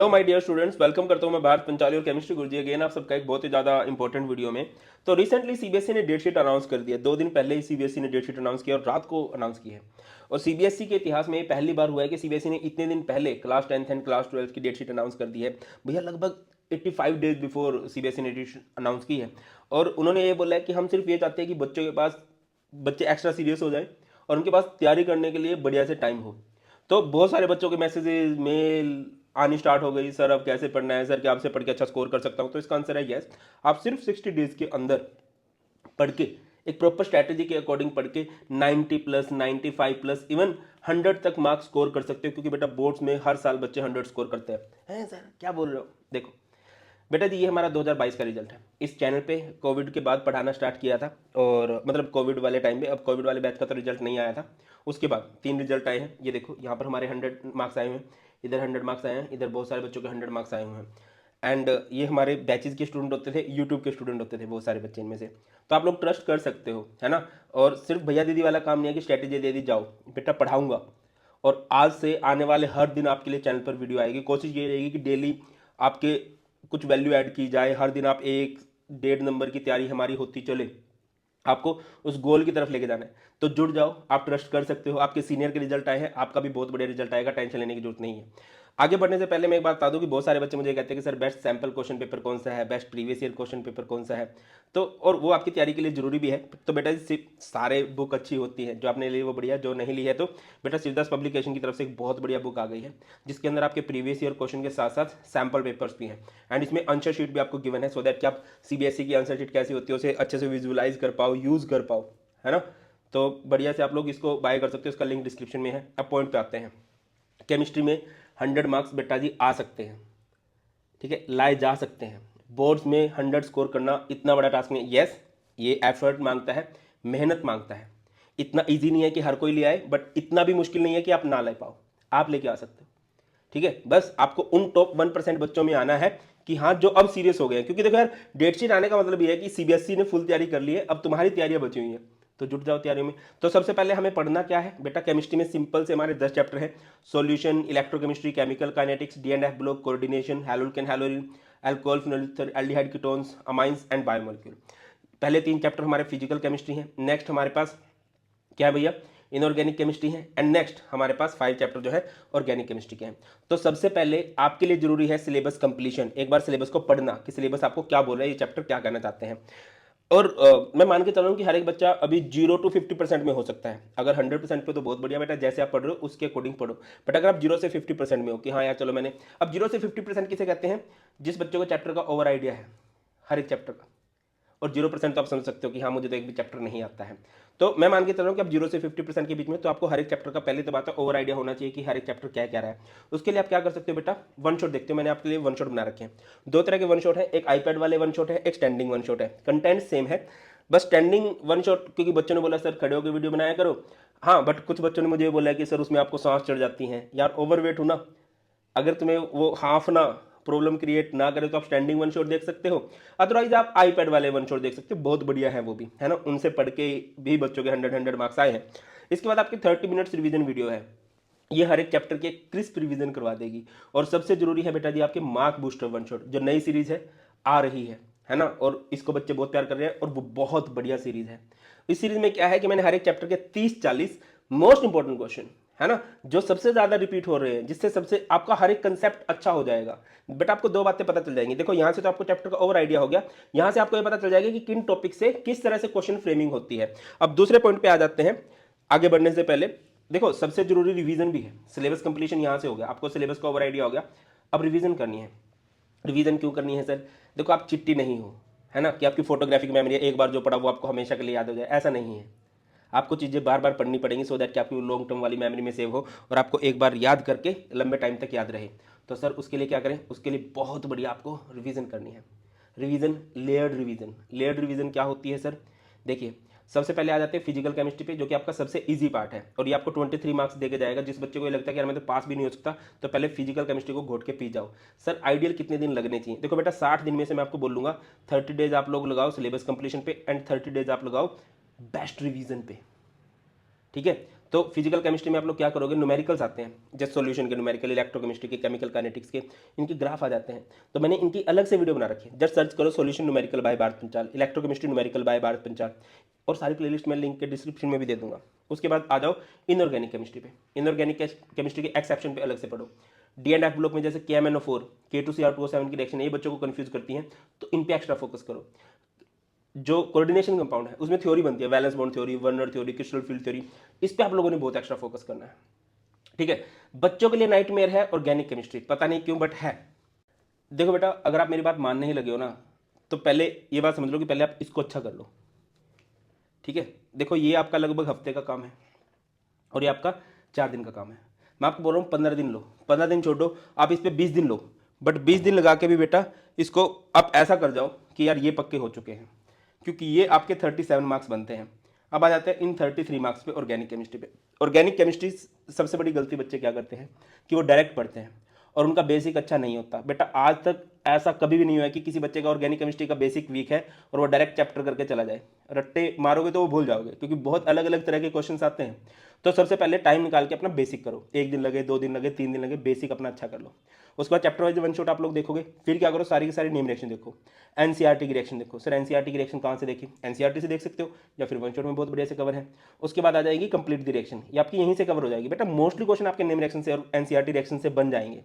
Hello my dear students, welcome करता हूं मैं भारत पंचाली और केमिस्ट्री गुरुजी अगेन आप सबका एक बहुत ही ज़्यादा इंपॉर्टेंट वीडियो में। तो रिसेंटली सीबीएसई ने डेट शीट अनाउंस कर दिया। 2 दिन पहले ही सीबीएसई ने डेट शीट अनाउंस किया और रात को अनाउंस की है। और सीबीएसई के इतिहास में ये पहली बार हुआ है कि सीबीएसई ने इतने दिन पहले class 10th and class 12th की डेट शीट अनाउंस कर दी है। भैया लगभग 85 डेज बिफोर सीबीएसई ने डेट अनाउंस की है। और उन्होंने ये बोला है कि हम सिर्फ ये चाहते हैं कि बच्चों के पास बच्चे एक्स्ट्रा सीरियस हो जाए और उनके पास तैयारी करने के लिए बढ़िया से टाइम हो। तो बहुत सारे बच्चों के मैसेजेस मेल आनी स्टार्ट हो गई, सर अब कैसे पढ़ना है, सर क्या आपसे पढ़ के अच्छा स्कोर कर सकता हूँ। तो इसका आंसर है यस। आप सिर्फ 60 डेज के अंदर पढ़ के एक प्रॉपर स्ट्रैटेजी के अकॉर्डिंग पढ़ के 90+, 95+, इवन 100 तक मार्क्स स्कोर कर सकते हो। क्योंकि बेटा बोर्ड्स में हर साल बच्चे 100 स्कोर करते हैं सर क्या बोल रहे हो। देखो बेटा जी, ये हमारा 2022 का रिजल्ट है। इस चैनल पे कोविड के बाद पढ़ाना स्टार्ट किया था और मतलब कोविड वाले टाइम पे। अब कोविड वाले बैच का तो रिजल्ट नहीं आया था। उसके बाद 3 रिजल्ट आए हैं। ये देखो यहाँ पर हमारे 100 मार्क्स आए हुए हैं, इधर 100 मार्क्स आए हैं, इधर बहुत सारे बच्चों के 100 मार्क्स आए हुए हैं। एंड ये हमारे बैचेज के स्टूडेंट होते थे, यूट्यूब के स्टूडेंट होते थे बहुत सारे बच्चे इनमें से। तो आप लोग ट्रस्ट कर सकते हो, है ना। और सिर्फ भैया दीदी वाला काम नहीं है कि स्ट्रैटेजी दे दी जाओ, बेटा पढ़ाऊंगा। और आज से आने वाले हर दिन आपके लिए चैनल पर वीडियो आएगी। कोशिश ये रहेगी कि डेली आपके कुछ वैल्यू ऐड की जाए। हर दिन आप 1-1.5 नंबर की तैयारी हमारी होती चले, आपको उस गोल की तरफ लेके जाना है। तो जुड़ जाओ, आप ट्रस्ट कर सकते हो। आपके सीनियर के रिजल्ट आए हैं, आपका भी बहुत बढ़िया रिजल्ट आएगा, टेंशन लेने की जरूरत नहीं है। आगे बढ़ने से पहले मैं एक बात बता दूं कि बहुत सारे बच्चे मुझे कहते हैं कि sir best sample question paper कौन सा है, best previous year question paper कौन सा है। तो और वो आपकी तैयारी के लिए जरूरी भी है। तो बेटा सिर्फ सारे बुक अच्छी होती है, जो आपने ली वो बढ़िया, जो नहीं ली है तो बेटा शिवदास पब्लिकेशन की तरफ से एक बहुत बढ़िया बुक आ गई है, जिसके अंदर आपके प्रीवियस ईयर क्वेश्चन के साथ साथ सैम्पल पेपर्स भी हैं। एंड इसमें आंसर शीट भी आपको गिवन है, सो दैट कि आप सीबीएसई की आंसर शीट कैसी होती है उसे अच्छे से विजुअलाइज कर पाओ, यूज कर पाओ, है ना। तो बढ़िया से आप लोग इसको बाय कर सकते हो, इसका लिंक डिस्क्रिप्शन में है। अब पॉइंट पे आते हैं। केमिस्ट्री में 100 मार्क्स बेटा जी आ सकते हैं, ठीक है, लाए जा सकते हैं। बोर्ड्स में 100 स्कोर करना इतना बड़ा टास्क नहीं है। यस, ये एफर्ट मांगता है, मेहनत मांगता है। इतना इजी नहीं है कि हर कोई ले आए, बट इतना भी मुश्किल नहीं है कि आप ना ले पाओ। आप लेके आ सकते हो, ठीक है। बस आपको उन टॉप 1% बच्चों में आना है कि हाँ, जो अब सीरियस हो गए हैं। क्योंकि देखो यार, डेट शीट आने का मतलब ये है कि सीबीएसई ने फुल तैयारी कर ली है, अब तुम्हारी तैयारियां बची हुई हैं। तो जुट जाओ तैयारियों में। तो सबसे पहले हमें पढ़ना क्या है बेटा, केमिस्ट्री में सिंपल से हमारे 10 चैप्टर है। Solution, electrochemistry, chemical kinetics, D and F block, coordination, haloalkane haloarene, alcohol phenol aldehyde ketones, amines and biomolecule. पहले 3 चैप्टर हमारे फिजिकल केमिस्ट्री हैं। नेक्स्ट हमारे पास क्या है भैया, इनऑर्गेनिक केमिस्ट्री है। एंड नेक्स्ट हमारे पास 5 चैप्टर जो है ऑर्गेनिक केमिस्ट्री के हैं। तो सबसे पहले आपके लिए जरूरी है सिलेबस कंप्लीशन। एक बार सिलेबस को पढ़ना कि सिलेबस आपको क्या बोल रहा है, ये चैप्टर क्या कहना चाहते हैं। और मैं मान के चल रहा हूँ कि हर एक बच्चा अभी 0 to 50% में हो सकता है। अगर 100% पे तो बहुत बढ़िया बेटा, जैसे आप पढ़ रहे हो उसके अकॉर्डिंग पढ़ो। बट अगर आप 0 से 50% में हो कि हाँ यार चलो मैंने, अब 0 से 50% किसे कहते हैं, जिस बच्चे को चैप्टर का ओवर आइडिया है, हर एक चैप्टर का। और 0% तो आप समझ सकते हो कि हाँ मुझे तो एक भी चैप्टर नहीं आता है। तो मैं मान के चल रहा हूँ कि अब 0 से 50% के बीच में, तो आपको हर एक चैप्टर का पहले तो बात है ओवर आइडिया होना चाहिए कि हर एक चैप्टर क्या क्या रहा है। उसके लिए आप क्या कर सकते हो बेटा, वन शॉट देखते हो। मैंने आपके लिए वन शॉट बना रखे हैं। 2 तरह के वन शॉट है, एक आईपैड वाले वन शॉट है, एक स्टैंडिंग वन शॉट है। कंटेंट सेम है, बस स्टैंडिंग वन शॉट क्योंकि बच्चों ने बोला सर खड़े होकर वीडियो बनाया करो। हाँ, बट कुछ बच्चों ने मुझे बोला कि सर उसमें आपको सांस चढ़ जाती है यार, ओवरवेट हो ना। अगर तुम्हें वो हाफ ना प्रॉब्लम क्रिएट ना करे तो आप स्टैंडिंग वन शॉट देख सकते हो। अदरवाइज आप आईपैड वाले वन शॉट देख सकते हो, बहुत बढ़िया है वो भी, है ना। उनसे पढ़ के भी बच्चों के 100 मार्क्स आए हैं। इसके बाद आपकी 30 मिनट्स रिवीजन वीडियो है। ये हर एक चैप्टर के क्रिस्प रिवीजन करवा देगी। और सबसे जरूरी है बेटा जी आपके मार्क बूस्टर वन शॉट, जो नई सीरीज है आ रही है ना। और इसको बच्चे बहुत प्यार कर रहे हैं और वो बहुत बढ़िया सीरीज है। इस सीरीज में क्या है कि मैंने हर एक चैप्टर के 30-40 मोस्ट इंपॉर्टेंट क्वेश्चन, है ना, जो सबसे ज्यादा रिपीट हो रहे हैं, जिससे सबसे आपका हर एक कंसेप्ट अच्छा हो जाएगा। बट आपको 2 बातें पता चल जाएंगी। देखो यहां से तो आपको चैप्टर का ओवर आइडिया हो गया, यहां से आपको ये पता चल जाएगा कि किन टॉपिक से किस तरह से क्वेश्चन फ्रेमिंग होती है। अब दूसरे पॉइंट पे आ जाते हैं। आगे बढ़ने से पहले देखो सबसे जरूरी रिवीजन भी है। सिलेबस कंप्लीशन यहां से हो गया, आपको सिलेबस का ओवर आइडिया हो गया। अब रिवीजन करनी है। रिवीजन क्यों करनी है सर, देखो आप चिट्टी नहीं हो, है ना, कि आपकी फोटोग्राफिक मेमोरी है, एक बार जो पढ़ा वो आपको हमेशा के लिए याद हो जाए, ऐसा नहीं है। आपको चीज़ें बार बार पढ़नी पड़ेंगी, सो दैट कि आपकी लॉन्ग टर्म वाली मेमोरी में सेव हो और आपको एक बार याद करके लंबे टाइम तक याद रहे। तो सर उसके लिए क्या करें, उसके लिए बहुत बढ़िया आपको रिवीजन करनी है। Revision, layered revision. Layered revision क्या होती है सर, देखिए सबसे पहले आ जाते हैं फिजिकल केमिस्ट्री पे, जो कि आपका सबसे इजी पार्ट है और ये आपको 23 मार्क्स देके जाएगा। जिस बच्चे को ये लगता है कि यार मैं तो पास भी नहीं हो सकता, तो पहले फिजिकल केमिस्ट्री को घोट के पी जाओ। सर आइडियल कितने दिन लगने चाहिए, देखो बेटा 60 दिन में से मैं आपको बोलूंगा 30 डेज आप लोग लगाओ सिलेबस कंप्लीशन पे एंड 30 डेज आप लगाओ बेस्ट रिवीजन पे, ठीक है। तो फिजिकल केमिस्ट्री में आप लोग क्या करोगे, न्यूमेरिकल्स आते हैं, जैसे सॉल्यूशन के न्यूमेरिकल, इलेक्ट्रोकेमिस्ट्री के, केमिकल काइनेटिक्स के, इनकी ग्राफ आ जाते हैं। तो मैंने इनकी अलग से वीडियो बना रखी है, जस्ट सर्च करो solution numerical by Bharat Panchal, electrochemistry numerical by Bharat Panchal, और सारी प्लेलिस्ट मैं लिंक के डिस्क्रिप्शन में भी दे दूंगा। उसके बाद आ जाओ इनऑर्गेनिक केमिस्ट्री पे, इनऑर्गेनिक केमिस्ट्री के एक्सेप्शन पे अलग से पढ़ो। डी एंड एफ ब्लॉक में जैसे KMnO4, K2Cr2O7 की रिएक्शन ये बच्चों को कंफ्यूज करती हैं, तो इन पे एक्स्ट्रा फोकस करो। जो कोऑर्डिनेशन कंपाउंड है उसमें थ्योरी बनती है, valence bond theory, Werner theory, crystal field theory, इस पे आप लोगों ने बहुत एक्स्ट्रा फोकस करना है, ठीक है। बच्चों के लिए नाइटमेयर है ऑर्गेनिक केमिस्ट्री, पता नहीं क्यों बट है। देखो बेटा, अगर आप मेरी बात मानने ही लगे हो ना, तो पहले ये बात समझ लो कि पहले आप इसको अच्छा कर लो, ठीक है। देखो ये आपका लगभग हफ्ते का काम है और ये आपका 4 दिन का काम है। मैं आपको बोल रहा हूँ 15 दिन लो, 15 दिन छोड़ो, आप इस पर 20 दिन लो, बट 20 दिन लगा के भी बेटा इसको आप ऐसा कर जाओ कि यार ये पक्के हो चुके हैं, क्योंकि ये आपके 37 मार्क्स बनते हैं। अब आ जाते हैं इन 33 मार्क्स पे ऑर्गेनिक केमिस्ट्री पे। ऑर्गेनिक केमिस्ट्री सबसे बड़ी गलती बच्चे क्या करते हैं कि वो डायरेक्ट पढ़ते हैं और उनका बेसिक अच्छा नहीं होता। बेटा आज तक ऐसा कभी भी नहीं हुआ है कि किसी बच्चे का ऑर्गेनिक केमिस्ट्री का बेसिक वीक है और वो डायरेक्ट चैप्टर करके चला जाए। रट्टे मारोगे तो वो भूल जाओगे, क्योंकि बहुत अलग अलग तरह के क्वेश्चंस आते हैं। तो सबसे पहले टाइम निकाल के अपना बेसिक करो, 1 दिन लगे, 2 दिन लगे, 3 दिन लगे, बेसिक अपना अच्छा कर लो। उसके बाद चैप्टर वाइज वन शॉट आप लोग देखोगे, फिर क्या करो, सारी की सारी नेम रिएक्शन देखो, एनसीईआरटी की रिएक्शन देखो। सर एनसीईआरटी की रिएक्शन कहाँ से देखी, एनसीईआरटी से देख सकते हो या फिर वन शॉट में बहुत बढ़िया से कवर है। उसके बाद आ जाएगी कंप्लीट द रिएक्शन, ये आपकी यहीं से कवर हो जाएगी। बेटा मोस्टली क्वेश्चन आपके नेम रिएक्शन से और एनसीईआरटी रिएक्शन से बन जाएंगे,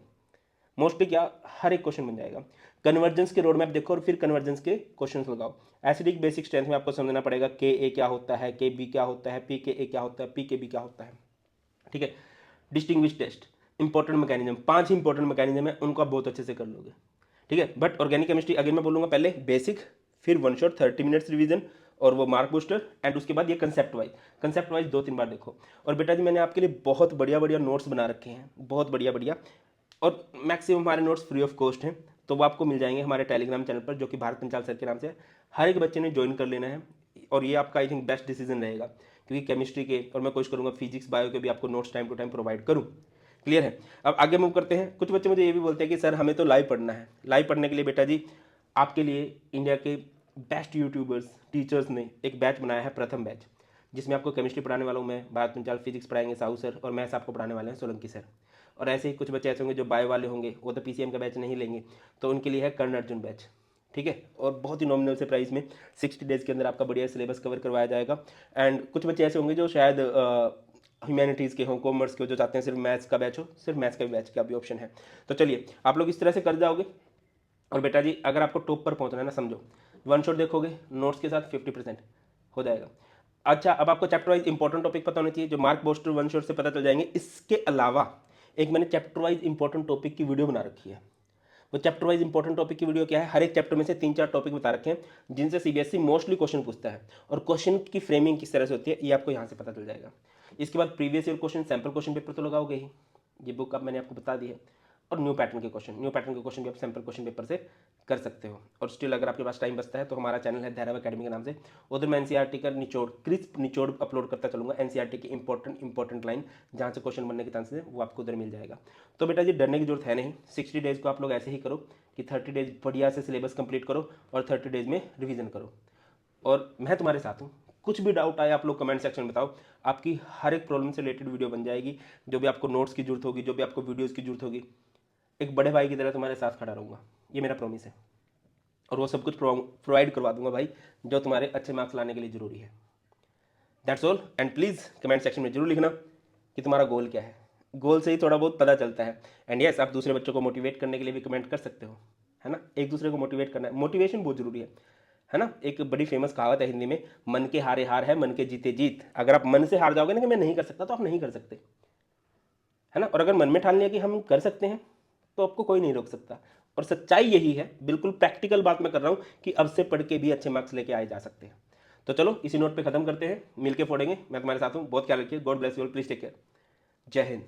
मोस्टली क्या, हर एक क्वेश्चन बन जाएगा। कन्वर्जेंस के रोड मैप देखो और फिर कन्वर्जेंस के क्वेश्चंस लगाओ। एसिडिक बेसिक स्ट्रेंथ में आपको समझना पड़ेगा Ka क्या होता है, Kb क्या होता है, Pka क्या होता है, Pkb क्या होता है, ठीक है। Distinguish test, important mechanism, 5 important mechanism है, उनको आप बहुत अच्छे से कर लोगे, ठीक है। बट ऑर्गेनिक केमिस्ट्री अगेन मैं बोलूँगा, पहले बेसिक, फिर वन शॉट 30 मिनट्स रिवीजन और वो मार्क बूस्टर, एंड उसके बाद ये कंसेप्ट वाइज 2-3 बार देखो। और बेटा जी मैंने आपके लिए बहुत बढ़िया बढ़िया नोट्स बना रखे हैं, बहुत बढ़िया बढ़िया, और मैक्सिमम हमारे नोट्स फ्री ऑफ कॉस्ट हैं, तो वो आपको मिल जाएंगे हमारे टेलीग्राम चैनल पर, जो कि भारत पंचाल सर के नाम से है। हर एक बच्चे ने ज्वाइन कर लेना है, और ये आपका आई थिंक बेस्ट डिसीजन रहेगा, क्योंकि केमिस्ट्री के और मैं कोशिश करूँगा फिजिक्स बायो के भी आपको notes time to time provide करूँ। क्लियर है। अब आगे मूव करते हैं। कुछ बच्चे मुझे ये भी बोलते हैं कि सर हमें तो लाइव पढ़ना है। लाइव पढ़ने के लिए बेटा जी आपके लिए इंडिया के बेस्ट यूट्यूबर्स टीचर्स ने एक बैच बनाया है, प्रथम बैच, जिसमें आपको केमिस्ट्री पढ़ाने वाला हूँ मैं, भारत पंचाल, फिजिक्स पढ़ाएंगे साहू सर, और मैथ्स आपको पढ़ाने वाले हैं सोलंकी सर। और ऐसे ही कुछ बच्चे ऐसे होंगे जो बायो वाले होंगे, वो तो PCM का बैच नहीं लेंगे, तो उनके लिए है कर्ण अर्जुन बैच, ठीक है। और बहुत ही नॉमिनल से प्राइस में 60 डेज़ के अंदर आपका बढ़िया सिलेबस कवर करवाया जाएगा। एंड कुछ बच्चे ऐसे होंगे जो शायद ह्यूमैनिटीज़ के हों, कॉमर्स के हो, जो चाहते हैं सिर्फ मैथ्स का बैच हो, सिर्फ मैथ्स का भी बैच का भी ऑप्शन है। तो चलिए आप लोग इस तरह से कर जाओगे। और बेटा जी अगर आपको टॉप पर पहुंचना है ना, समझो वन शॉट देखोगे नोट्स के साथ 50% हो जाएगा। अच्छा अब आपको चैप्टर वाइज इंपॉर्टेंट टॉपिक पता होने चाहिए, जो मार्क बूस्टर वन शॉट से पता चल जाएंगे। इसके अलावा एक मैंने चैप्टर वाइज इंपॉर्टेंट टॉपिक की वीडियो बना रखी है। वो चैप्टर वाइज इंपॉर्टेंट टॉपिक की वीडियो क्या है, हर एक चैप्टर में से 3-4 टॉपिक बता रखे हैं जिनसे CBSE मोस्टली क्वेश्चन पूछता है, और क्वेश्चन की फ्रेमिंग किस तरह से होती है ये आपको यहाँ से पता चल जाएगा। इसके बाद previous year question, sample question paper तो लगाओगे ही, ये बुक अब मैंने आपको बता दी है, और न्यू पैटर्न के क्वेश्चन भी आप सैम्पल क्वेश्चन पेपर से कर सकते हो। और स्टिल अगर आपके पास टाइम बचता है तो हमारा चैनल है धैर्य अकेडमी के नाम से, उधर मैं NCERT का क्रिस्प निचोड़ अपलोड करता चलूँगा। NCERT की इंपॉर्टेंट लाइन जहाँ से क्वेश्चन बनने के चांसेस है वो आपको उधर मिल जाएगा। तो बेटा जी डरने की जरूरत है नहीं, 60 डेज़ को आप लोग ऐसे ही करो कि 30 डेज़ बढ़िया से सिलेबस कंप्लीट करो और 30 डेज़ में रिवीजन करो, और मैं तुम्हारे साथ हूँ। कुछ भी डाउट आए आप लोग कमेंट सेक्शन में बताओ, आपकी हर एक प्रॉब्लम से रिलेटेड वीडियो बन जाएगी। जो भी आपको नोट्स की जरूरत होगी, जो भी आपको वीडियोज़ की जरूरत होगी, एक बड़े भाई की तरह तुम्हारे साथ खड़ा रहूँगा, ये मेरा प्रॉमिस है। और वो सब कुछ प्रोवाइड करवा दूंगा भाई, जो तुम्हारे अच्छे मार्क्स लाने के लिए ज़रूरी है। That's all. And please comment section में जरूर लिखना कि तुम्हारा गोल क्या है, गोल से ही थोड़ा बहुत पता चलता है। एंड यस आप दूसरे बच्चों को मोटिवेट करने के लिए भी कमेंट कर सकते हो, है ना। एक दूसरे को मोटिवेट करना है, मोटिवेशन बहुत जरूरी है ना। एक बड़ी फेमस कहावत है हिंदी में, मन के हारे हार है, मन के जीते जीत। अगर आप मन से हार जाओगे ना कि मैं नहीं कर सकता, तो आप नहीं कर सकते, है ना। और अगर मन में ठान लिया कि हम कर सकते हैं, तो आपको कोई नहीं रोक सकता। और सच्चाई यही है, बिल्कुल प्रैक्टिकल बात मैं कर रहा हूँ कि अब से पढ़ के भी अच्छे मार्क्स लेके आए जा सकते हैं। तो चलो इसी नोट पे खत्म करते हैं, मिलके फोड़ेंगे। मैं तुम्हारे साथ हूँ, बहुत ख्याल रखिए। God bless you all, please take care. जय हिंद।